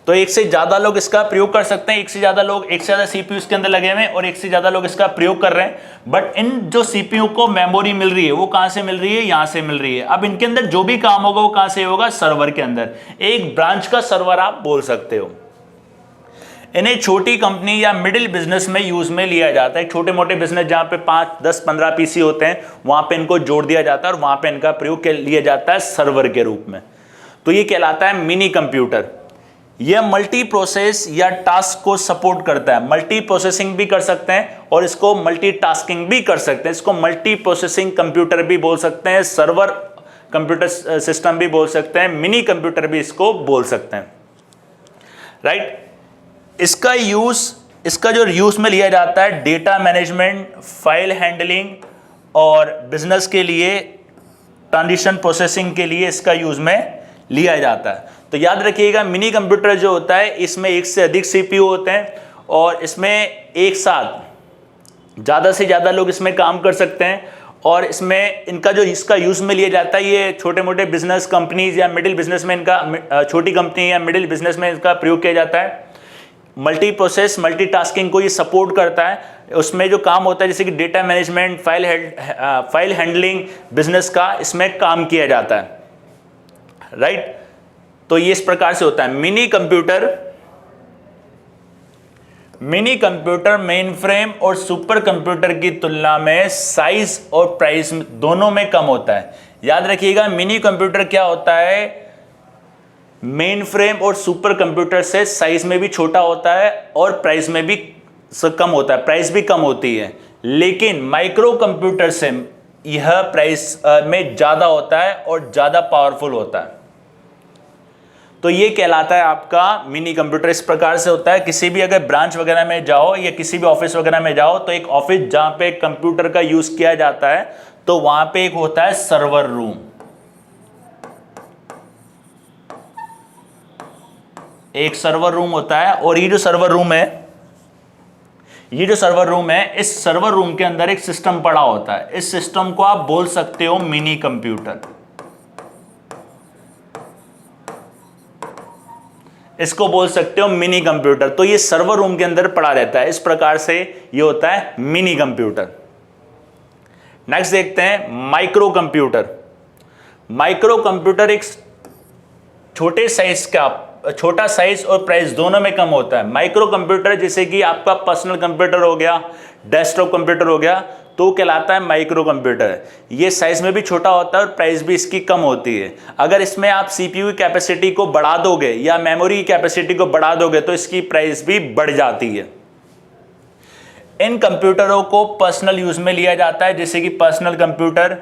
तो एक से ज्यादा लोग इसका प्रयोग कर सकते हैं, एक से ज्यादा सीपीयू इसके अंदर लगे हुए हैं और एक से ज्यादा लोग इसका प्रयोग कर रहे हैं। बट इन जो सीपीयू को मेमोरी मिल रही है वो कहां से मिल रही है, यहां से मिल रही है। अब इनके अंदर जो भी काम होगा वो कहां से होगा, सर्वर के अंदर। एक ब्रांच का सर्वर आप बोल सकते हो। इन्हें छोटी कंपनी या मिडिल बिजनेस में यूज में लिया जाता है। छोटे मोटे बिजनेस जहां पे 5, 10, 15 पीसी होते हैं, वहां पे इनको जोड़ दिया जाता है और वहां पे इनका प्रयोग लिया जाता है सर्वर के रूप में। तो ये कहलाता है मिनी कंप्यूटर। यह मल्टी प्रोसेस या टास्क को सपोर्ट करता है। मल्टी प्रोसेसिंग भी कर सकते हैं और इसको मल्टी टास्किंग भी कर सकते हैं। इसको मल्टी प्रोसेसिंग कंप्यूटर भी बोल सकते हैं, सर्वर कंप्यूटर सिस्टम भी बोल सकते हैं, मिनी कंप्यूटर भी इसको बोल सकते हैं, राइट। इसका जो यूज में लिया जाता है डेटा मैनेजमेंट, फाइल हैंडलिंग और बिजनेस के लिए, ट्रांजिशन प्रोसेसिंग के लिए इसका यूज में लिया जाता है। तो याद रखिएगा मिनी कंप्यूटर जो होता है इसमें एक से अधिक सीपीयू होते हैं और इसमें एक साथ ज़्यादा से ज़्यादा लोग इसमें काम कर सकते हैं। और इसमें इसका यूज़ में लिया जाता है, ये छोटे मोटे बिजनेस कंपनीज या मिडिल बिजनेस में इनका, छोटी कंपनी या मिडिल बिजनेस में इसका प्रयोग किया जाता है। मल्टी प्रोसेस, मल्टी टास्किंग को ये सपोर्ट करता है। उसमें जो काम होता है जैसे कि data management, file handling, business का इसमें काम किया जाता है, राइट। तो ये इस प्रकार से होता है। मिनी कंप्यूटर मेन फ्रेम और सुपर कंप्यूटर की तुलना में साइज और प्राइस दोनों में कम होता है। याद रखिएगा मिनी कंप्यूटर क्या होता है, मेन फ्रेम और सुपर कंप्यूटर से साइज में भी छोटा होता है और प्राइस में भी कम होता है, प्राइस भी कम होती है। लेकिन माइक्रो कंप्यूटर से यह प्राइस में ज्यादा होता है और ज्यादा पावरफुल होता है। तो ये कहलाता है आपका मिनी कंप्यूटर। इस प्रकार से होता है, किसी भी अगर ब्रांच वगैरह में जाओ या किसी भी ऑफिस वगैरह में जाओ तो एक ऑफिस जहां पे कंप्यूटर का यूज किया जाता है तो वहां पे एक होता है सर्वर रूम। एक सर्वर रूम होता है, और ये जो सर्वर रूम है, इस सर्वर रूम के अंदर एक सिस्टम पड़ा होता है। इस सिस्टम को आप बोल सकते हो मिनी कंप्यूटर। इसको बोल सकते हो मिनी कंप्यूटर। तो ये सर्वर रूम के अंदर पड़ा रहता है, इस प्रकार से ये होता है मिनी कंप्यूटर। नेक्स्ट देखते हैं माइक्रो कंप्यूटर। माइक्रो कंप्यूटर एक छोटा साइज और प्राइस दोनों में कम होता है। माइक्रो कंप्यूटर जैसे कि आपका पर्सनल कंप्यूटर हो गया, डेस्कटॉप कंप्यूटर हो गया, तो कहलाता है माइक्रो कंप्यूटर। ये साइज में भी छोटा होता है और प्राइस भी इसकी कम होती है। अगर इसमें आप सीपीयू की कैपेसिटी को बढ़ा दोगे या मेमोरी की कैपेसिटी को बढ़ा दोगे तो इसकी प्राइस भी बढ़ जाती है। इन कंप्यूटरों को पर्सनल यूज में लिया जाता है, जैसे कि पर्सनल कंप्यूटर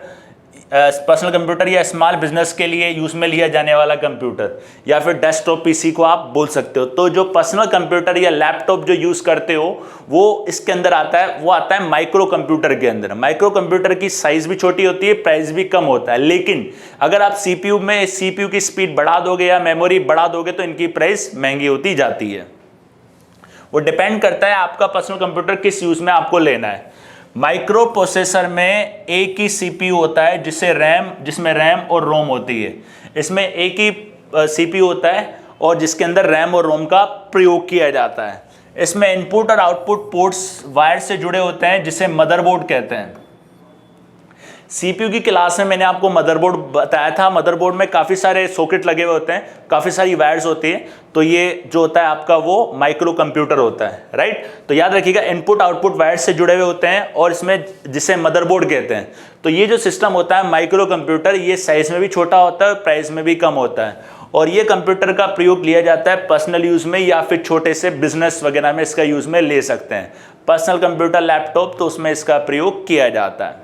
या स्मॉल बिजनेस के लिए यूज में लिया जाने वाला कंप्यूटर, या फिर डेस्कटॉप पीसी को आप बोल सकते हो। तो जो पर्सनल कंप्यूटर या लैपटॉप जो यूज करते हो वो इसके अंदर आता है, वो आता है माइक्रो कंप्यूटर के अंदर। माइक्रो कंप्यूटर की साइज भी छोटी होती है, प्राइस भी कम होता है। लेकिन अगर आप सीपीयू की स्पीड बढ़ा दोगे या मेमोरी बढ़ा दोगे तो इनकी प्राइस महंगी होती जाती है। वो डिपेंड करता है आपका पर्सनल कंप्यूटर किस यूज में आपको लेना है। माइक्रो प्रोसेसर में एक ही सीपीयू होता है जिसमें रैम और रोम होती है। इसमें एक ही सीपीयू होता है और जिसके अंदर रैम और रोम का प्रयोग किया जाता है। इसमें इनपुट और आउटपुट पोर्ट्स वायर से जुड़े होते हैं, जिसे मदरबोर्ड कहते हैं। सीपीयू की क्लास में मैंने आपको मदरबोर्ड बताया था। मदरबोर्ड में काफ़ी सारे सॉकेट लगे हुए होते हैं, काफ़ी सारी वायर्स होती हैं। तो ये जो होता है आपका वो माइक्रो कंप्यूटर होता है, राइट। तो याद रखिएगा, इनपुट आउटपुट वायर से जुड़े हुए होते हैं और इसमें जिसे मदरबोर्ड कहते हैं। तो ये जो सिस्टम होता है माइक्रो कंप्यूटर, ये साइज में भी छोटा होता है, प्राइस में भी कम होता है। और ये कंप्यूटर का प्रयोग लिया जाता है पर्सनल यूज़ में या फिर छोटे से बिजनेस वगैरह में इसका यूज़ में ले सकते हैं। पर्सनल कंप्यूटर, लैपटॉप, तो उसमें इसका प्रयोग किया जाता है।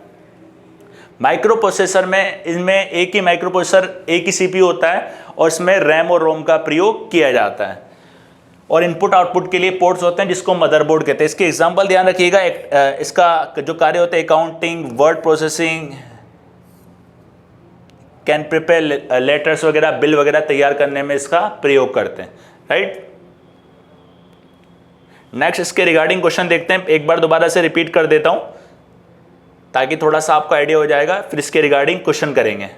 माइक्रो प्रोसेसर में इनमें एक ही माइक्रो प्रोसेसर, एक ही सीपीयू होता है और इसमें रैम और रोम का प्रयोग किया जाता है। और इनपुट आउटपुट के लिए पोर्ट्स होते हैं जिसको मदरबोर्ड कहते हैं। इसके एग्जांपल ध्यान रखिएगा। इसका जो कार्य होता है accounting, word processing, can prepare letters वगैरह, बिल वगैरह तैयार करने में इसका प्रयोग करते हैं, राइट। नेक्स्ट इसके रिगार्डिंग क्वेश्चन देखते हैं। एक बार दोबारा से रिपीट कर देता हूं ताकि थोड़ा सा आपको आइडिया हो जाएगा, फिर इसके रिगार्डिंग क्वेश्चन करेंगे।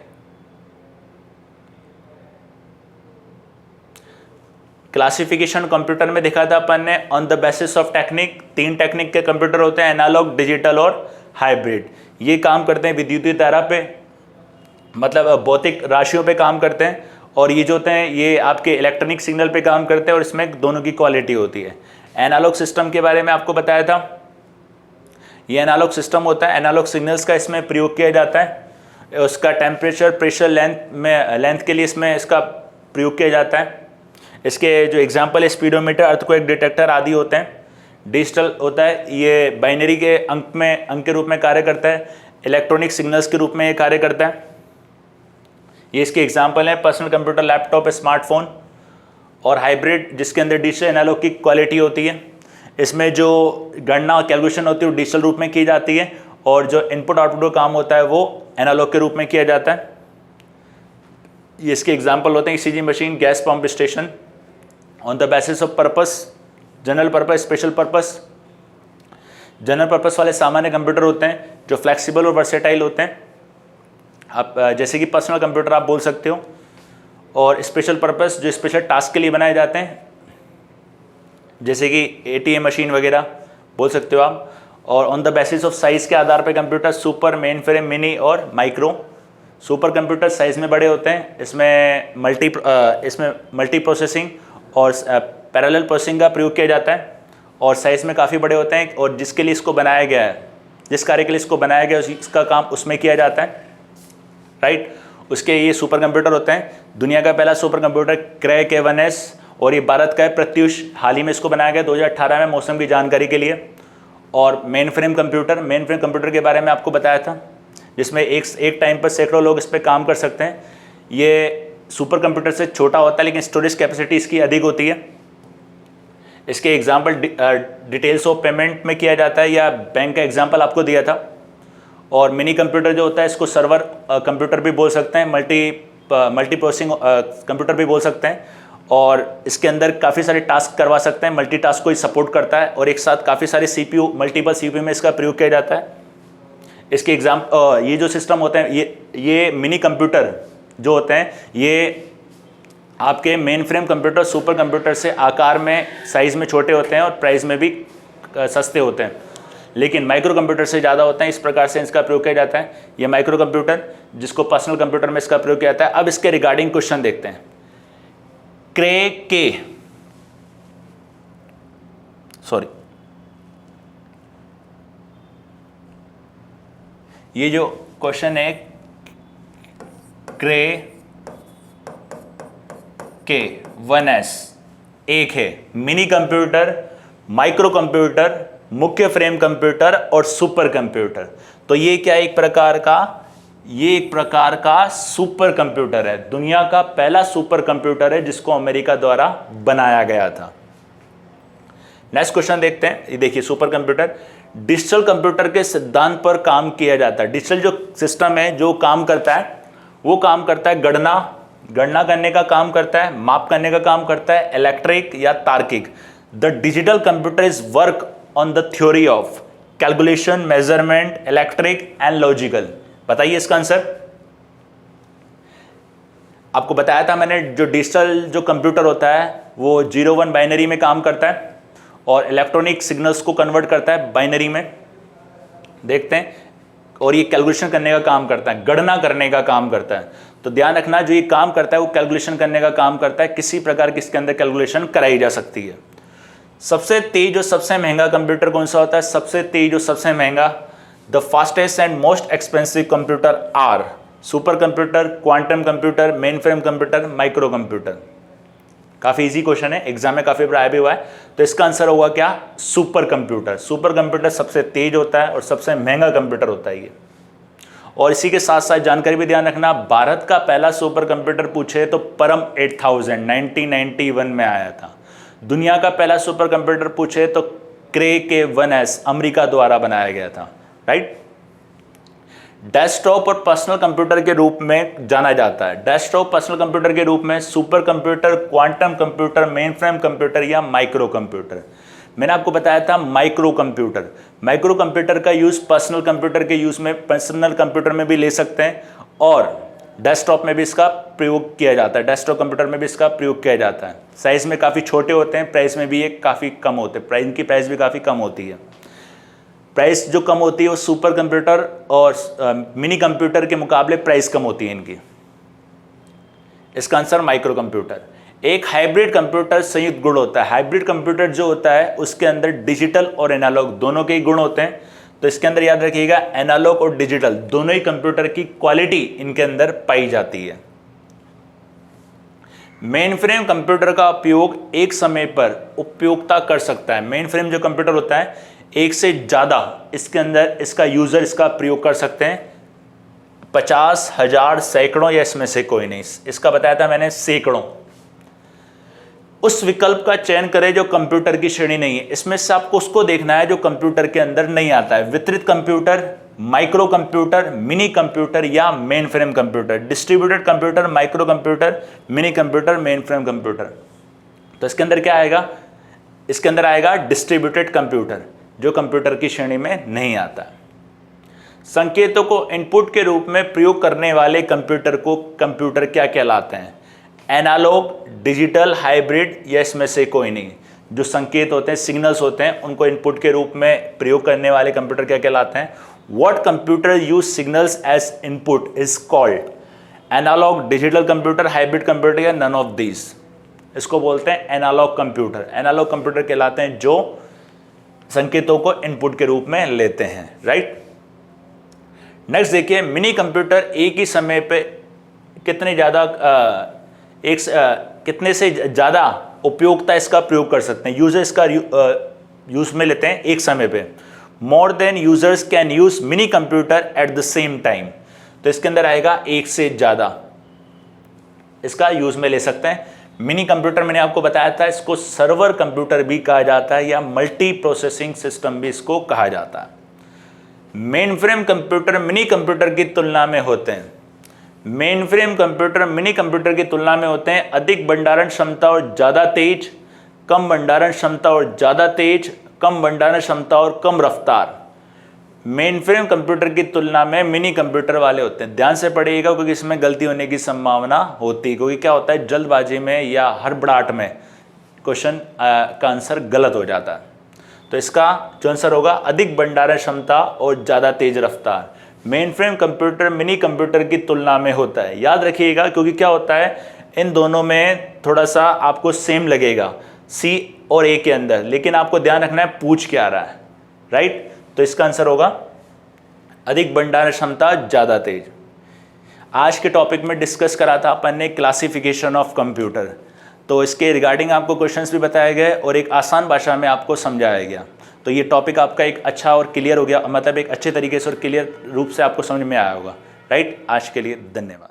क्लासिफिकेशन कंप्यूटर में देखा था अपन ने on the basis of technique. 3 technique के कंप्यूटर होते हैं, एनालॉग, डिजिटल और हाइब्रिड। ये काम करते हैं विद्युतीय धारा पे, मतलब भौतिक राशियों पे काम करते हैं। और ये जो होते हैं ये आपके इलेक्ट्रॉनिक सिग्नल पे काम करते हैं और इसमें दोनों की क्वालिटी होती है। एनालॉग सिस्टम के बारे में आपको बताया था, ये एनालॉग सिस्टम होता है। एनालॉग सिग्नल्स का इसमें प्रयोग किया जाता है। उसका टेम्परेचर, प्रेशर, लेंथ के लिए इसमें इसका प्रयोग किया जाता है। इसके जो एग्जांपल है स्पीडोमीटर, अर्थक्वेक डिटेक्टर आदि होते हैं। डिजिटल होता है, ये बाइनरी के अंक के रूप में कार्य करता है। इलेक्ट्रॉनिक सिग्नल्स के रूप में ये कार्य करता है। ये इसके एग्जांपल है पर्सनल कंप्यूटर, लैपटॉप, स्मार्टफोन। और हाइब्रिड जिसके अंदर डिजिटल एनालॉग की क्वालिटी होती है। इसमें जो गणना और कैलकुलेशन होती है वो डिजिटल रूप में की जाती है और जो इनपुट आउटपुट का काम होता है वो एनालॉग के रूप में किया जाता है। ये इसके एग्जांपल होते हैं ECG machine, gas pump station. On the basis of purpose, general purpose, special purpose. General purpose वाले सामान्य कंप्यूटर होते हैं जो फ्लेक्सिबल और वर्सेटाइल होते हैं। आप जैसे कि पर्सनल कंप्यूटर आप बोल सकते हो। और स्पेशल पर्पस जो स्पेशल टास्क के लिए बनाए जाते हैं, जैसे कि एटीएम मशीन वगैरह बोल सकते हो आप। और on the basis of size के आधार पर computer super, main frame, mini और माइक्रो। सुपर कंप्यूटर साइज़ में बड़े होते हैं, इसमें मल्टी प्रोसेसिंग और पैरेलल प्रोसेसिंग का प्रयोग किया जाता है और साइज़ में काफ़ी बड़े होते हैं। और जिसके लिए इसको बनाया गया है, जिस कार्य के लिए इसको बनाया गया है इसका काम उसमें किया जाता है, राइट। उसके ये सुपर कंप्यूटर होते हैं। दुनिया का पहला सुपर कंप्यूटर क्रय K1S और ये भारत का है प्रत्युष। हाल ही में इसको बनाया गया 2018 में मौसम की जानकारी के लिए। और मेन फ्रेम कंप्यूटर के बारे में आपको बताया था, जिसमें एक टाइम पर सैकड़ों लोग इस पर काम कर सकते हैं। ये सुपर कंप्यूटर से छोटा होता है लेकिन स्टोरेज कैपेसिटी इसकी अधिक होती है। इसके एग्जाम्पल डिटेल्स ऑफ पेमेंट में किया जाता है, या बैंक का एग्जाम्पल आपको दिया था। और मिनी कंप्यूटर जो होता है इसको सर्वर कंप्यूटर भी बोल सकते हैं, मल्टी प्रोसेसिंग कंप्यूटर भी बोल सकते हैं, और इसके अंदर काफ़ी सारे टास्क करवा सकते हैं, मल्टीटास्क को ही सपोर्ट करता है, और एक साथ काफ़ी सारे CPU, मल्टीपल CPU में इसका प्रयोग किया जाता है। इसके ये जो सिस्टम होते हैं, ये मिनी कंप्यूटर जो होते हैं, ये आपके main frame computer, super computer से आकार में, साइज़ में छोटे होते हैं और प्राइस में भी सस्ते होते हैं, लेकिन माइक्रो कंप्यूटर से ज़्यादा होते हैं। इस प्रकार से इसका प्रयोग किया जाता है। ये माइक्रो कंप्यूटर जिसको पर्सनल कंप्यूटर में इसका प्रयोग किया जाता है। अब इसके रिगार्डिंग क्वेश्चन देखते हैं। क्रे के ये जो क्वेश्चन है, क्रे के 1S एक है मिनी कंप्यूटर, माइक्रो कंप्यूटर, मुख्य फ्रेम कंप्यूटर और सुपर कंप्यूटर। तो ये क्या एक प्रकार का सुपर कंप्यूटर है। दुनिया का पहला सुपर कंप्यूटर है जिसको अमेरिका द्वारा बनाया गया था। नेक्स्ट क्वेश्चन देखते हैं। ये देखिए, सुपर कंप्यूटर डिजिटल कंप्यूटर के सिद्धांत पर काम किया जाता है। डिजिटल जो सिस्टम है जो काम करता है, वो काम करता है गणना करने का काम करता है, माप करने का काम करता है, इलेक्ट्रिक या तार्किक। The digital computer is work on the theory of calculation, measurement, electric and logical. बताइए इसका आंसर। आपको बताया था मैंने, जो डिजिटल जो कंप्यूटर होता है वो 0-1 बाइनरी में काम करता है और इलेक्ट्रॉनिक सिग्नल्स को कन्वर्ट करता है बाइनरी में, देखते हैं, और ये कैलकुलेशन करने का काम करता है, गणना करने का काम करता है। तो ध्यान रखना, जो ये काम करता है वो कैलकुलेशन करने का काम करता है। किसी प्रकार की इसके अंदर कैलकुलेशन कराई जा सकती है। सबसे तेज और सबसे महंगा कंप्यूटर कौन सा होता है? सबसे तेज और सबसे महंगा, the fastest and most expensive computer are supercomputer, quantum computer, mainframe computer, micro computer. काफी इजी क्वेश्चन है, एग्जाम में काफी बार आया भी हुआ है। तो इसका आंसर होगा क्या? Super computer. सुपर कंप्यूटर सबसे तेज होता है और सबसे महंगा कंप्यूटर होता है ये। और इसी के साथ साथ जानकारी भी ध्यान रखना, भारत का पहला सुपर कंप्यूटर पूछे तो परम 8000 1991 में आया था। दुनिया का पहला सुपर कंप्यूटर पूछे तो क्रे के 1S अमेरिका द्वारा बनाया गया था। राइट। डेस्कटॉप और पर्सनल कंप्यूटर के रूप में जाना जाता है। डेस्कटॉप पर्सनल कंप्यूटर के रूप में super computer, quantum computer, mainframe computer या माइक्रो कंप्यूटर। मैंने आपको बताया था माइक्रो कंप्यूटर। माइक्रो कंप्यूटर का यूज पर्सनल कंप्यूटर के यूज में, पर्सनल कंप्यूटर में भी ले सकते हैं और डेस्कटॉप में भी इसका प्रयोग किया जाता है। डेस्कटॉप कंप्यूटर में भी इसका प्रयोग किया जाता है। साइज में काफ़ी छोटे होते हैं, प्राइस में भी ये काफ़ी कम होते हैं, इनकी प्राइस भी काफ़ी कम होती है। प्राइस जो कम होती है वो सुपर कंप्यूटर और मिनी कंप्यूटर के मुकाबले प्राइस कम होती है इनकी। इसका आंसर माइक्रो कंप्यूटर। एक हाइब्रिड कंप्यूटर संयुक्त गुण होता है। हाइब्रिड कंप्यूटर जो होता है उसके अंदर डिजिटल और एनालॉग दोनों के ही गुण होते हैं। तो इसके अंदर याद रखिएगा, एनालॉग और डिजिटल दोनों ही कंप्यूटर की क्वालिटी इनके अंदर पाई जाती है। मेन फ्रेम कंप्यूटर का उपयोग एक समय पर उपयोगिता कर सकता है। मेन फ्रेम जो कंप्यूटर होता है, एक से ज़्यादा इसके अंदर इसका यूज़र इसका प्रयोग कर सकते हैं। 50, 1000, सैकड़ों या इसमें से कोई नहीं। इसका बताया था मैंने सैकड़ों। उस विकल्प का चयन करें जो कंप्यूटर की श्रेणी नहीं है। इसमें से आपको उसको देखना है जो कंप्यूटर के अंदर नहीं आता है। वितरित computer, micro computer, mini computer या mainframe computer. Distributed computer, micro computer, mini computer, mainframe computer. तो इसके अंदर क्या आएगा? इसके अंदर आएगा डिस्ट्रीब्यूटेड कंप्यूटर, जो कंप्यूटर की श्रेणी में नहीं आता। संकेतों को इनपुट के रूप में प्रयोग करने वाले कंप्यूटर को कंप्यूटर क्या कहलाते हैं? एनालॉग, डिजिटल, हाइब्रिड या इसमें से कोई नहीं। जो संकेत होते हैं, सिग्नल्स होते हैं, उनको इनपुट के रूप में प्रयोग करने वाले कंप्यूटर क्या कहलाते हैं? What computer use signals as input is called analog, digital computer, hybrid computer या नन ऑफ दीज। इसको बोलते हैं एनालॉग कंप्यूटर। एनालॉग कंप्यूटर कहलाते हैं जो संकेतों को इनपुट के रूप में लेते हैं। राइट। नेक्स्ट देखिए, मिनी कंप्यूटर एक ही समय पे कितने से ज़्यादा उपयोगिता इसका प्रयोग कर सकते हैं, यूजर इसका यूज में लेते हैं एक समय पे। More than users can use mini computer at the same time. तो इसके अंदर आएगा एक से ज़्यादा। इसका यूज में ले सकते हैं। मिनी कंप्यूटर मैंने आपको बताया था, इसको सर्वर कंप्यूटर भी कहा जाता है या मल्टी प्रोसेसिंग सिस्टम भी इसको कहा जाता है। Main frame computer mini computer की तुलना में होते हैं, main frame computer mini computer की तुलना में होते हैं अधिक भंडारण क्षमता और ज़्यादा तेज, कम भंडारण क्षमता और ज़्यादा तेज, कम भंडारण क्षमता और कम रफ्तार। मेन फ्रेम कंप्यूटर की तुलना में मिनी कंप्यूटर वाले होते हैं। ध्यान से पढ़िएगा क्योंकि इसमें गलती होने की संभावना होती है, क्योंकि क्या होता है जल्दबाजी में या हड़बड़ाहट में क्वेश्चन का आंसर गलत हो जाता है। तो इसका जो आंसर होगा अधिक भंडारण क्षमता और ज़्यादा तेज रफ्तार। Main frame computer mini computer की तुलना में होता है, याद रखिएगा, क्योंकि क्या होता है इन दोनों में थोड़ा सा आपको सेम लगेगा सी और ए के अंदर, लेकिन आपको ध्यान रखना है पूछ क्या रहा है, राइट। तो इसका आंसर होगा अधिक भंडारण क्षमता ज़्यादा तेज। आज के टॉपिक में डिस्कस करा था अपन ने क्लासिफिकेशन ऑफ कंप्यूटर, तो इसके रिगार्डिंग आपको क्वेश्चंस भी बताए गए और एक आसान भाषा में आपको समझाया गया। तो ये टॉपिक आपका एक अच्छा और क्लियर हो गया, मतलब एक अच्छे तरीके से और क्लियर रूप से आपको समझ में आया होगा, राइट। आज के लिए धन्यवाद।